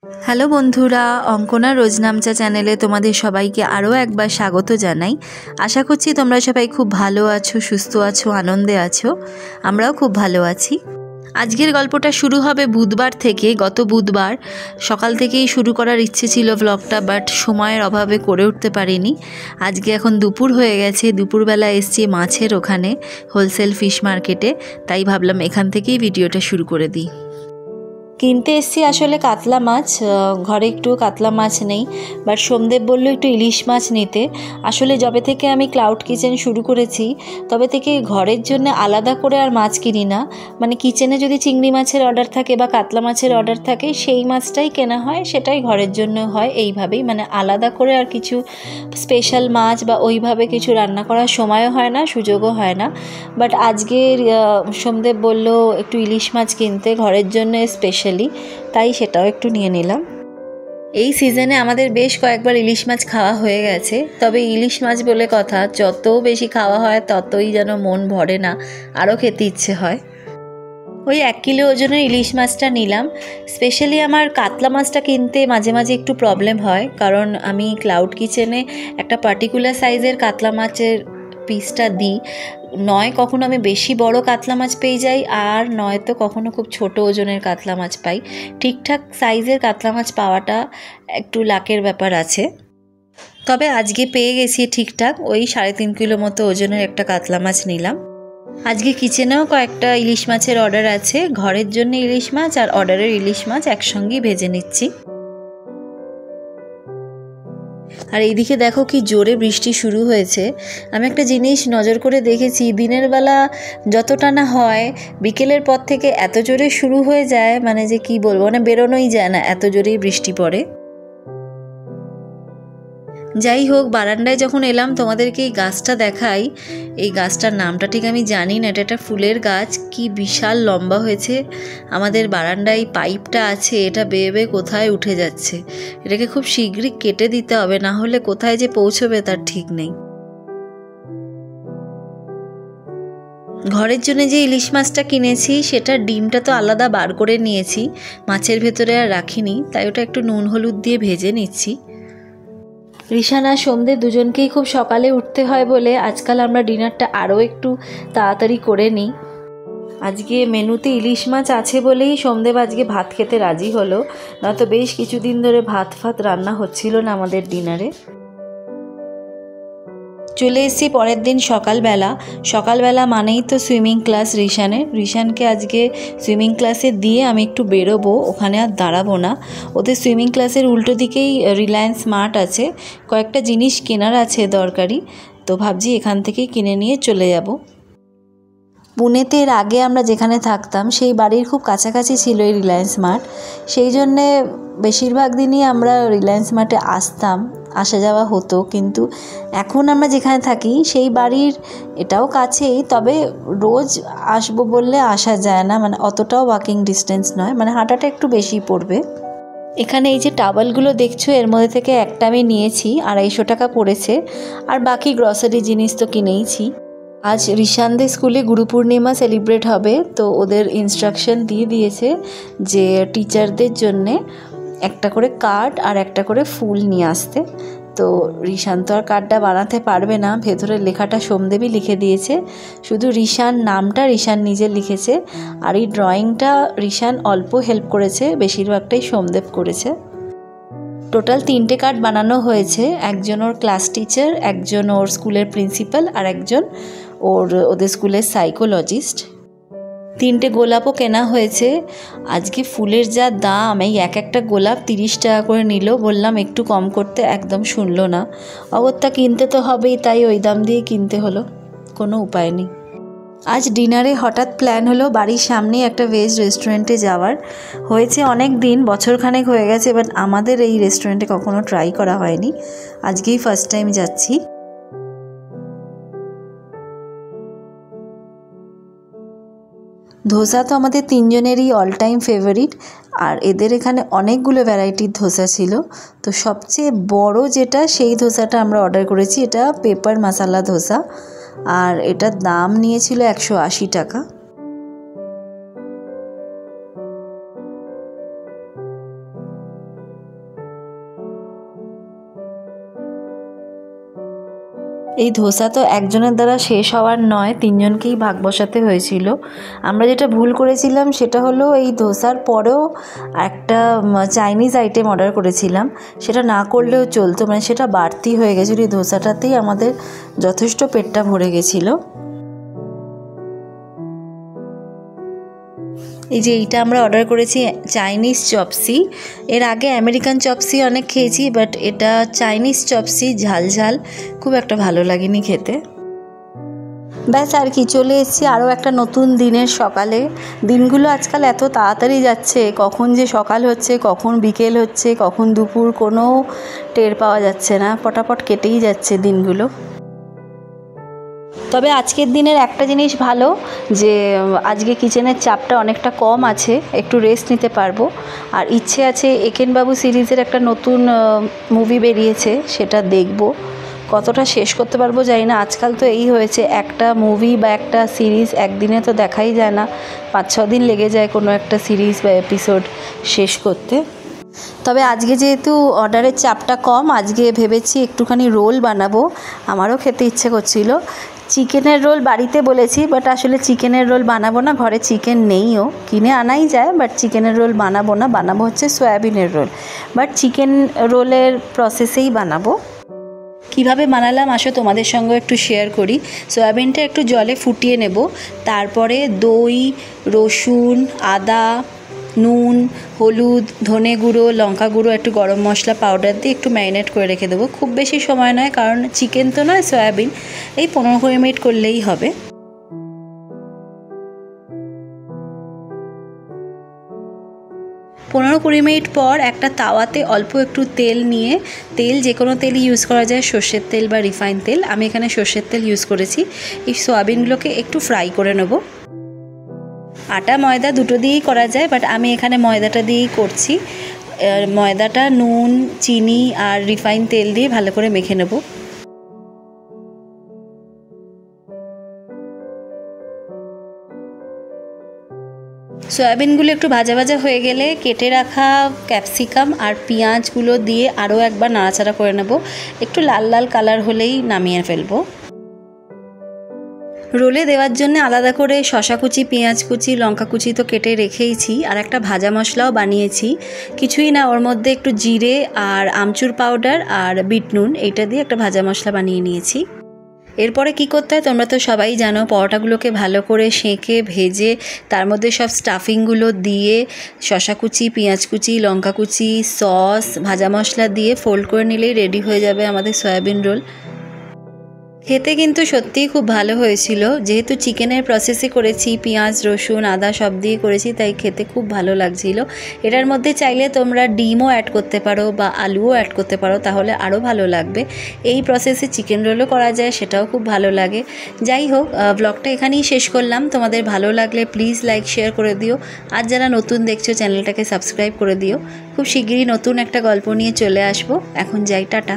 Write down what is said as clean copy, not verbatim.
Hello বন্ধুরা, অঙ্কনা রোজনামচা চ্যানেলে তোমাদের সবাইকে আরও একবার স্বাগত জানাই। আশা করছি তোমরা সবাই খুব ভালো আছো, সুস্থ আছো, আনন্দে আছো। আমরাও খুব ভালো আছি। আজকের গল্পটা শুরু হবে বুধবার থেকে। গত বুধবার সকাল থেকেই শুরু করার ইচ্ছে ছিল ব্লগটা, বাট সময়ের অভাবে করে উঠতে পারিনি। আজকে এখন দুপুর হয়ে গেছে, দুপুরবেলা এসছি মাছের ওখানে হোলসেল ফিশ মার্কেটে, তাই ভাবলাম এখান থেকেই ভিডিওটা শুরু করে দিই। কিনতে এসছি আসলে কাতলা মাছ, ঘরে একটু কাতলা মাছ নেই, বাট সোমদেব বললো একটু ইলিশ মাছ নিতে। আসলে যবে থেকে আমি ক্লাউড কিচেন শুরু করেছি তবে থেকে ঘরের জন্য আলাদা করে আর মাছ কিনি না। মানে কিচেনে যদি চিংড়ি মাছের অর্ডার থাকে বা কাতলা মাছের অর্ডার থাকে সেই মাছটাই কেনা হয়, সেটাই ঘরের জন্য হয়। এইভাবেই মানে আলাদা করে আর কিছু স্পেশাল মাছ বা ওইভাবে কিছু রান্না করার সময়ও হয় না, সুযোগও হয় না। বাট আজকে সোমদেব বলল একটু ইলিশ মাছ কিনতে ঘরের জন্য স্পেশালি, তাই সেটাও একটু নিয়ে নিলাম। এই সিজনে আমাদের বেশ কয়েকবার ইলিশ মাছ খাওয়া হয়ে গেছে, তবে ইলিশ মাছ বলে কথা, যত বেশি খাওয়া হয় ততই যেন মন ভরে না, আরও খেতে ইচ্ছে হয়। ওই 1 কিলো ওজনের ইলিশ মাছটা নিলাম। স্পেশালি আমার কাতলা মাছটা কিনতে মাঝে মাঝে একটু প্রবলেম হয়, কারণ আমি ক্লাউড কিচেনে একটা পার্টিকুলার সাইজের কাতলা মাছের পিসটা দিই। নয় কখনো আমি বেশি বড় কাতলা মাছ পেয়ে যাই, আর নয়তো কখনো খুব ছোট ওজনের কাতলা মাছ পাই। ঠিকঠাক সাইজের কাতলা মাছ পাওয়াটা একটু লাকের ব্যাপার আছে। তবে আজকে পেয়ে গেছি ঠিকঠাক, ওই 3.5 কিলো মতো ওজনের একটা কাতলা মাছ নিলাম। আজকে কিচেনেও কয়েকটা ইলিশ মাছের অর্ডার আছে, ঘরের জন্য ইলিশ মাছ আর অর্ডারের ইলিশ মাছ একসঙ্গেই ভেজে নিচ্ছি। আর এইদিকে দেখো কি জোরে বৃষ্টি শুরু হয়েছে। আমি একটা জিনিস নজর করে দেখেছি, দিনের বেলা যতটা না হয় বিকেলের পর থেকে এত জোরে শুরু হয়ে যায়, মানে যে কি বলবো, মানে বেরোনোই যায় না, এত জোরেই বৃষ্টি পড়ে। যাই হোক, বারান্দায় যখন এলাম তোমাদেরকে এই গাছটা দেখাই। এই গাছটার নামটা ঠিক আমি জানি না, এটা একটা ফুলের গাছ, কি বিশাল লম্বা হয়েছে। আমাদের বারান্দায় পাইপটা আছে, এটা বেয়ে বেয়ে কোথায় উঠে যাচ্ছে। এটাকে খুব শীঘ্রই কেটে দিতে হবে, না হলে কোথায় যে পৌঁছবে তার ঠিক নেই। ঘরের জন্য যে ইলিশ মাছটা কিনেছি সেটার ডিমটা তো আলাদা বার করে নিয়েছি, মাছের ভেতরে আর রাখিনি, তাই ওটা একটু নুন হলুদ দিয়ে ভেজে নিচ্ছি। ঋষান আর সোমদেব দুজনকেই খুব সকালে উঠতে হয় বলে আজকাল আমরা ডিনারটা আরও একটু তাড়াতাড়ি করে নিই। আজকে মেনুতে ইলিশ মাছ আছে বলেই সোমদেব আজকে ভাত খেতে রাজি হলো, নয়তো বেশ কিছুদিন ধরে ভাত রান্না হচ্ছিল না আমাদের ডিনারে। চলে এসেছি পরের দিন সকালবেলা মানেই তো সুইমিং ক্লাস ঋষানকে আজকে সুইমিং ক্লাসে দিয়ে আমি একটু বেরোবো, ওখানে আর দাঁড়াবো না। ওদের সুইমিং ক্লাসের উল্টো দিকেই রিলায়েন্স মার্ট আছে, কয়েকটা জিনিস কেনার আছে দরকারি, তো ভাবছি এখান থেকেই কিনে নিয়ে চলে যাব। পুনেতে এর আগে আমরা যেখানে থাকতাম সেই বাড়ির খুব কাছাকাছি ছিল এই রিলায়েন্স মার্ট, সেই জন্যে বেশিরভাগ দিনই আমরা রিলায়েন্স মার্টে আসা যাওয়া হতো। কিন্তু এখন আমরা যেখানে থাকি সেই বাড়ির এটাও কাছেই, তবে রোজ আসবো বললে আসা যায় না, মানে অতটাও ওয়াকিং ডিস্টেন্স নয়, মানে হাঁটাটা একটু বেশি পড়বে। এখানে এই যে টাওয়ালগুলো দেখছো, এর মধ্যে থেকে একটা আমি নিয়েছি, 250 টাকা পড়েছে, আর বাকি গ্রসারি জিনিস তো কিনেইছি। আজ ঋষানদের স্কুলে গুরু পূর্ণিমা সেলিব্রেট হবে, তো ওদের ইনস্ট্রাকশন দিয়ে দিয়েছে যে টিচারদের জন্যে একটা করে কার্ড আর একটা করে ফুল নিয়ে আসতে। তো ঋষান তো আর কার্ডটা বানাতে পারবে না, ভেতরের লেখাটা সোমদেবই লিখে দিয়েছে, শুধু ঋষান নামটা ঋষান নিজে লিখেছে, আর এই ড্রয়িংটা ঋষান অল্প হেল্প করেছে, বেশিরভাগটাই সোমদেব করেছে। টোটাল 3টে কার্ড বানানো হয়েছে, একজন ওর ক্লাস টিচার, একজন ওর স্কুলের প্রিন্সিপাল, আর একজন ওদের স্কুলের সাইকোলজিস্ট। 3টে গোলাপও কেনা হয়েছে। আজকে ফুলের যা দাম, এই একটা গোলাপ 30 টাকা করে নিল, বললাম একটু কম করতে, একদম শুনলো না। অগত্যা কিনতে তো হবেই, তাই ওই দাম দিয়ে কিনতে হলো, কোনো উপায় নেই। আজ ডিনারে হঠাৎ প্ল্যান হলো বাড়ির সামনেই একটা ভেজ রেস্টুরেন্টে যাওয়ার। হয়েছে অনেক দিন, বছরখানেক হয়ে গেছে, বাট আমাদের এই রেস্টুরেন্টে কখনো ট্রাই করা হয়নি, আজকেই ফার্স্ট টাইম যাচ্ছি। ধোসা তো আমাদের 3জনেরই অল টাইম ফেভারিট, আর এদের এখানে অনেকগুলো ভ্যারাইটির ধোসা ছিল, তো সবচেয়ে বড় যেটা সেই ধোসাটা আমরা অর্ডার করেছি, এটা পেপার মশালা ধোসা, আর এটার দাম নিয়েছিল 180 টাকা। এই ধোসা তো একজনের দ্বারা শেষ হওয়ার নয়, 3 জনকেই ভাগ বসাতে হয়েছিল। আমরা যেটা ভুল করেছিলাম সেটা হলো এই ধোসার পরেও একটা চাইনিজ আইটেম অর্ডার করেছিলাম, সেটা না করলেও চলতো, মানে সেটা বাড়তি হয়ে গেছিলো। এই ধোসাটাতেই আমাদের যথেষ্ট পেটটা ভরে গেছিলো। এই যে এইটা আমরা অর্ডার করেছি চাইনিজ চপসি। এর আগে আমেরিকান চপসি অনেক খেয়েছি, বাট এটা চাইনিজ চপসি, ঝাল ঝাল, খুব একটা ভালো লাগেনি খেতে। ব্যাস আর কি, চলে এসেছি আরও একটা নতুন দিনের সকালে। দিনগুলো আজকাল এত তাড়াতাড়ি যাচ্ছে, কখন যে সকাল হচ্ছে, কখন বিকেল হচ্ছে, কখন দুপুর, কোনো টের পাওয়া যাচ্ছে না, পটাপট কেটেই যাচ্ছে দিনগুলো। তবে আজকের দিনের একটা জিনিস ভালো, যে আজকে কিচেনের চাপটা অনেকটা কম আছে, একটু রেস্ট নিতে পারবো। আর ইচ্ছে আছে একেনবাবু সিরিজের একটা নতুন মুভি বেরিয়েছে, সেটা দেখব। কতটা শেষ করতে পারবো জানি না। আজকাল তো এই হয়েছে, একটা মুভি বা একটা সিরিজ একদিনে তো দেখাই যায় না, 5-6 দিন লেগে যায় কোনো একটা সিরিজ বা এপিসোড শেষ করতে। তবে আজকে যেহেতু অর্ডারের চাপটা কম, আজকে ভেবেছি একটুখানি রোল বানাবো। আমারও খেতে ইচ্ছে করছিল। চিকেনের রোল বাড়িতে বলেছি, বাট আসলে চিকেনের রোল বানাবো না, ঘরে চিকেন নেইও, কিনে আনাই যায়, বাট চিকেনের রোল বানাবো না, বানাবো হচ্ছে সয়াবিনের রোল। বাট চিকেন রোলের প্রসেসেই বানাবো। কিভাবে বানালাম আসো তোমাদের সঙ্গে একটু শেয়ার করি। সয়াবিনটা একটু জলে ফুটিয়ে নেব, তারপরে দই, রসুন, আদা, নুন, হলুদ, ধনে গুঁড়ো, লঙ্কা গুঁড়ো, একটু গরম মশলা পাউডার দিয়ে একটু ম্যারিনেট করে রেখে দেবো। খুব বেশি সময় নয়, কারণ চিকেন তো নয়, সয়াবিন, এই 15-20 মিনিট করলেই হবে। 15-20 মিনিট পর একটা তাওয়াতে অল্প একটু তেল নিয়ে, তেল যে কোনো তেলই ইউজ করা যায়, সর্ষের তেল বা রিফাইন তেল, আমি এখানে সর্ষের তেল ইউজ করেছি। এই সয়াবিনগুলোকে একটু ফ্রাই করে নেব। আটা ময়দা দুটো দিয়েই করা যায়, বাট আমি এখানে ময়দাটা দিয়েই করছি। ময়দাটা নুন, চিনি আর রিফাইন তেল দিয়ে ভালো করে মেখে নেব। সয়াবিনগুলো একটু ভাজা ভাজা হয়ে গেলে কেটে রাখা ক্যাপসিকাম আর পেঁয়াজগুলো দিয়ে আরও একবার নাড়াচাড়া করে নেব। একটু লাল লাল কালার হলেই নামিয়ে ফেলবো। রোলে দেওয়ার জন্য আলাদা করে শসা কুচি, পেঁয়াজ কুচি, লঙ্কা কুচি তো কেটে রেখেইছি, আর একটা ভাজা মশলাও বানিয়েছি। কিছুই না, ওর মধ্যে একটু জিরে আর আমচুর পাউডার আর বিট নুন, এইটা দিয়ে একটা ভাজা মশলা বানিয়ে নিয়েছি। এরপরে কি করতে হয় তোমরা তো সবাই জানো, পরোটাগুলোকে ভালো করে সেঁকে ভেজে তার মধ্যে সব স্টাফিংগুলো দিয়ে শসা কুচি, পেঁয়াজ কুচি, লঙ্কা কুচি, সস, ভাজা মশলা দিয়ে ফোল্ড করে নিলেই রেডি হয়ে যাবে আমাদের সয়াবিন রোল। খেতে কিন্তু সত্যিই খুব ভালো হয়েছিল, যেহেতু চিকেনের প্রসেসে করেছি, পেঁয়াজ, রসুন, আদা সব দিয়ে করেছি, তাই খেতে খুব ভালো লাগছিল। এটার মধ্যে চাইলে তোমরা ডিমও অ্যাড করতে পারো বা আলুও অ্যাড করতে পারো, তাহলে আরও ভালো লাগবে। এই প্রসেসে চিকেন রোলও করা যায়, সেটাও খুব ভালো লাগে। যাই হোক, ব্লগটা এখানেই শেষ করলাম। তোমাদের ভালো লাগলে প্লিজ লাইক শেয়ার করে দিও, আর যারা নতুন দেখছো চ্যানেলটাকে সাবস্ক্রাইব করে দিও। খুব শিগগিরই নতুন একটা গল্প নিয়ে চলে আসবো। এখন যাই, টাটা।